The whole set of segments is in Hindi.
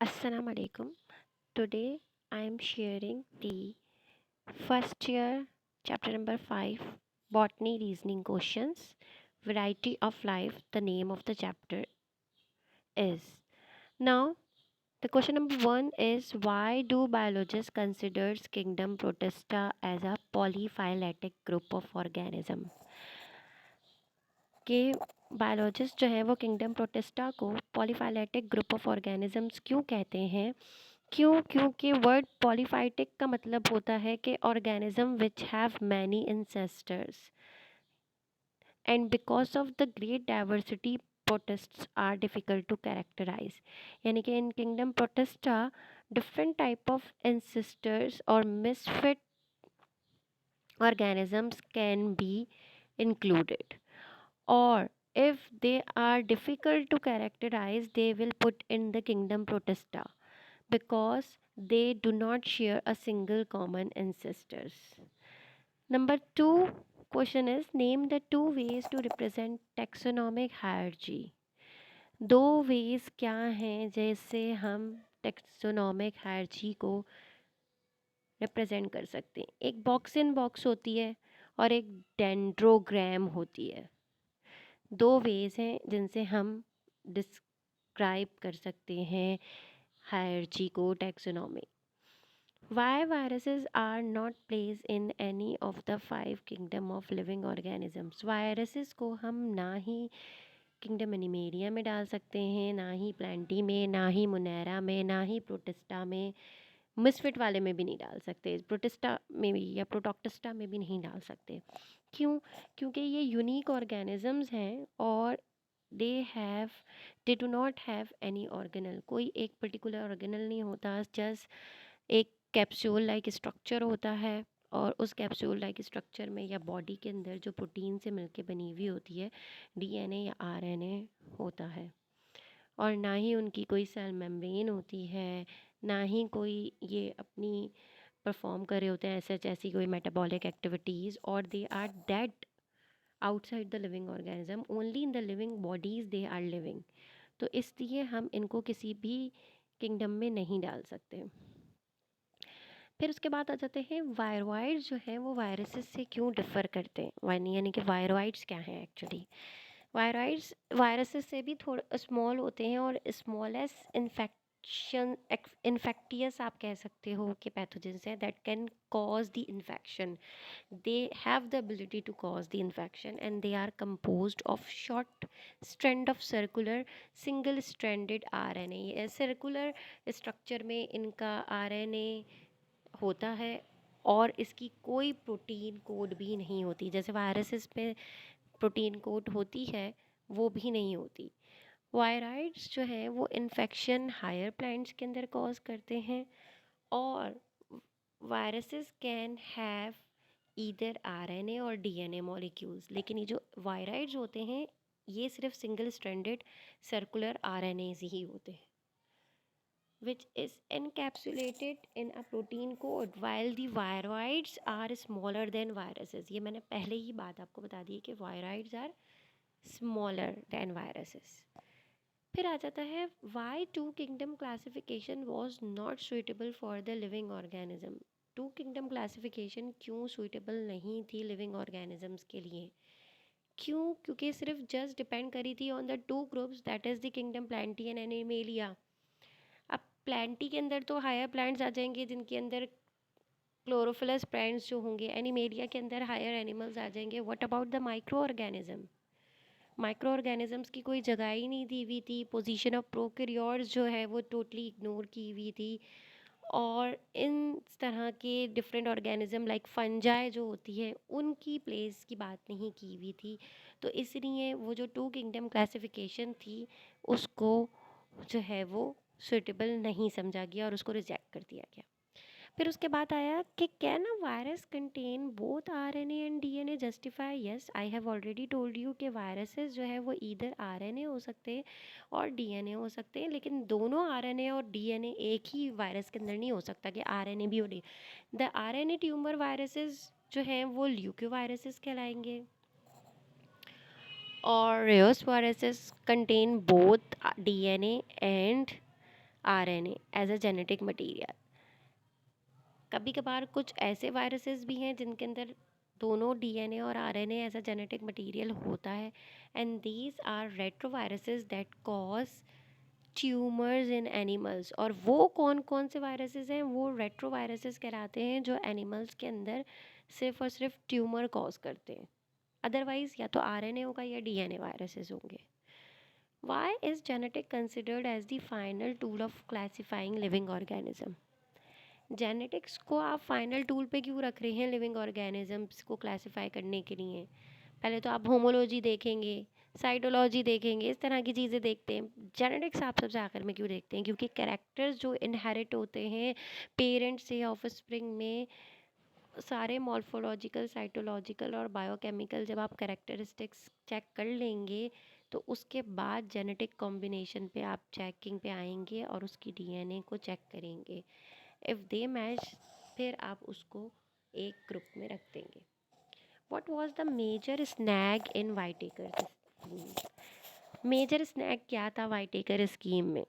Assalamu alaikum. Today I am sharing the first year chapter number 5 botany reasoning questions. Variety of life. The name of the chapter is. Now the question number 1 is, why do biologists considers kingdom Protista as a polyphyletic group of organism? कि बायोलॉजिस्ट जो है वो किंगडम प्रोटिस्टा को पॉलीफाइलेटिक ग्रुप ऑफ ऑर्गेनिजम्स क्यों कहते हैं? क्योंकि वर्ड पॉलीफाइटिक का मतलब होता है कि organism which have many ancestors and because of the great diversity protists are difficult to characterise. यानी कि in kingdom Protista different type of ancestors और misfit organisms can be included, or if they are difficult to characterize they will put in the kingdom protista because they do not share a single common ancestors. Number 2 question is, name the two ways to represent taxonomic hierarchy. दो वेज क्या हैं जैसे हम टेक्सोनॉमिक हायरची को रिप्रेजेंट कर सकते हैं? एक बॉक्स इन बॉक्स होती है और एक डेंड्रोग्राम होती है। दो वेज हैं जिनसे हम डिस्क्राइब कर सकते हैं हायरची को, taxonomy. Why viruses are not place in any of the 5 kingdom of living organisms. Viruses को हम ना ही किंगडम एनिमेरिया में डाल सकते हैं, ना ही प्लांटी में, ना ही मुनेरा में, ना ही प्रोटिस्टा में, मिसफिट वाले में भी नहीं डाल सकते, प्रोटिस्टा में भी या प्रोटोक्टिस्टा में भी नहीं डाल सकते। क्यों? क्योंकि ये यूनिक ऑर्गेनिजम्स हैं और they have they do not have any organelle. कोई एक पर्टिकुलर ऑर्गेनल नहीं होता, जस्ट एक कैप्सूल लाइक स्ट्रक्चर होता है और उस कैप्सूल लाइक स्ट्रक्चर में या बॉडी के अंदर जो प्रोटीन से मिलके बनी हुई होती है डीएनए या आरएनए होता है। और ना ही उनकी कोई सेल मेम्ब्रेन होती है, ना ही कोई ये अपनी परफॉर्म कर रहे होते हैं ऐसी कोई मेटाबॉलिक एक्टिविटीज़, और they are dead outside the living organism, only in the living bodies they are living. तो इसलिए हम इनको किसी भी किंगडम में नहीं डाल सकते। फिर उसके बाद आ जाते हैं वायरॉइड्स जो हैं वो वायरसेस से क्यों डिफ़र करते हैं, यानी कि वायरॉइड्स क्या हैं एक्चुअली। वायरॉइड्स वायरसेस से भी थोड़े स्मॉल होते हैं और स्मॉलेस्ट इन्फेक्टियस आप कह सकते हो कि पैथोजेंस है that can cause the infection. they have the ability to cause the infection and they are composed of short strand of circular single stranded RNA। ये circular structure में इनका RNA होता है और इसकी कोई प्रोटीन कोड भी नहीं होती, जैसे वायरसेस पे प्रोटीन कोड होती है वो भी नहीं होती। वायराइड्स जो है वो इन्फेक्शन हायर प्लांट्स के अंदर कॉज करते हैं और viruses can have either RNA और डीएनए मॉलिक्यूल्स, लेकिन ये जो वायराइड्स होते हैं ये सिर्फ सिंगल स्ट्रैंडेड सर्कुलर आरएनए ही होते हैं which is encapsulated in a protein code while the viroids are smaller than viruses। ये मैंने पहले ही बात आपको बता दी कि viroids are smaller than viruses। फिर आ जाता है why two kingdom classification was not suitable for the living organism। Two kingdom classification क्यों सुइटेबल नहीं थी लिविंग ऑर्गेनिजम्स के लिए? क्यों? क्योंकि सिर्फ जस्ट डिपेंड करी थी on the two groups that is the kingdom Plantae and animalia. अब प्लांटी के अंदर तो हायर प्लांट्स आ जाएंगे जिनके अंदर क्लोरोफिलस प्लांट्स जो होंगे, एनिमेलिया के अंदर हायर एनिमल्स आ जाएंगे। What about the micro organism? Micro organisms की कोई जगह ही नहीं दी हुई थी, पोजीशन ऑफ प्रोकैरियोट्स जो है वो टोटली इग्नोर की हुई थी और इन तरह के डिफरेंट ऑर्गेनिज्म लाइक फंजाई जो होती है उनकी प्लेस की बात नहीं की हुई थी। तो इसलिए वो जो टू किंगडम क्लासिफिकेशन थी उसको जो है वो सुटेबल नहीं समझा गया और उसको रिजेक्ट कर दिया गया। फिर उसके बाद आया कि can a virus contain both RNA and DNA justify. Yes, I have already told you कि वायरसेस जो है वो ईदर आरएनए हो सकते हैं और डीएनए हो सकते हैं, लेकिन दोनों आरएनए और डीएनए एक ही वायरस के अंदर नहीं हो सकता कि आरएनए भी हो डी। द आरएनए ट्यूमर वायरसेस जो हैं वो ल्यूको वायरसेस कहलाएंगे और रेयोस viruses contain both DNA and RNA as a genetic material. कभी कभार कुछ ऐसे वायरसेस भी हैं जिनके अंदर दोनों डीएनए और RNA as a genetic material होता है, and these are retroviruses that cause tumours in animals. और वो कौन कौन से वायरसेस हैं? वो रेट्रोवायरसेस कहलाते हैं जो एनिमल्स के अंदर सिर्फ और सिर्फ ट्यूमर कॉज करते हैं। अदरवाइज या तो आरएनए होगा या डीएनए वायरसेस होंगे। Why is genetic considered as the final tool of classifying living organism? Genetics को आप फाइनल टूल पे क्यों रख रहे हैं लिविंग ऑर्गेनिजम्स को क्लासिफाई करने के लिए? पहले तो आप होमोलॉजी देखेंगे, साइटोलॉजी देखेंगे, इस तरह की चीज़ें देखते हैं। जेनेटिक्स आप सबसे आखिर में क्यों देखते हैं? क्योंकि कैरेक्टर्स जो इनहेरिट होते हैं पेरेंट्स से ऑफस्प्रिंग में, सारे मॉर्फोलॉजिकल, साइटोलॉजिकल और बायोकेमिकल जब आप कैरेक्टरिस्टिक्स चेक कर लेंगे तो उसके बाद जेनेटिक कॉम्बिनेशन पे आप चेकिंग पे आएंगे और उसकी डीएनए को चेक करेंगे। इफ़ दे मैच, फिर आप उसको एक ग्रुप में रख देंगे। What was the major snag in Whittaker scheme? Major snag क्या था वाइटेकर स्कीम में?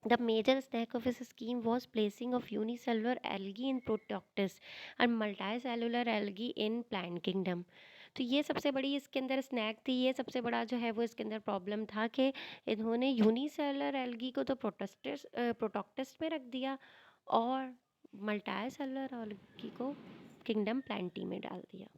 The major snag of his scheme was placing of unicellular algae in Protoctus and multicellular algae in plant kingdom। तो ये सबसे बड़ी इसके अंदर स्नैक थी, ये सबसे बड़ा जो है वो इसके अंदर प्रॉब्लम था कि इन्होंने यूनिसेलुलर एल्गी को तो प्रोटोक्टस में रख दिया और मल्टी सेलुलर एल्गी को किंगडम प्लांटी में डाल दिया।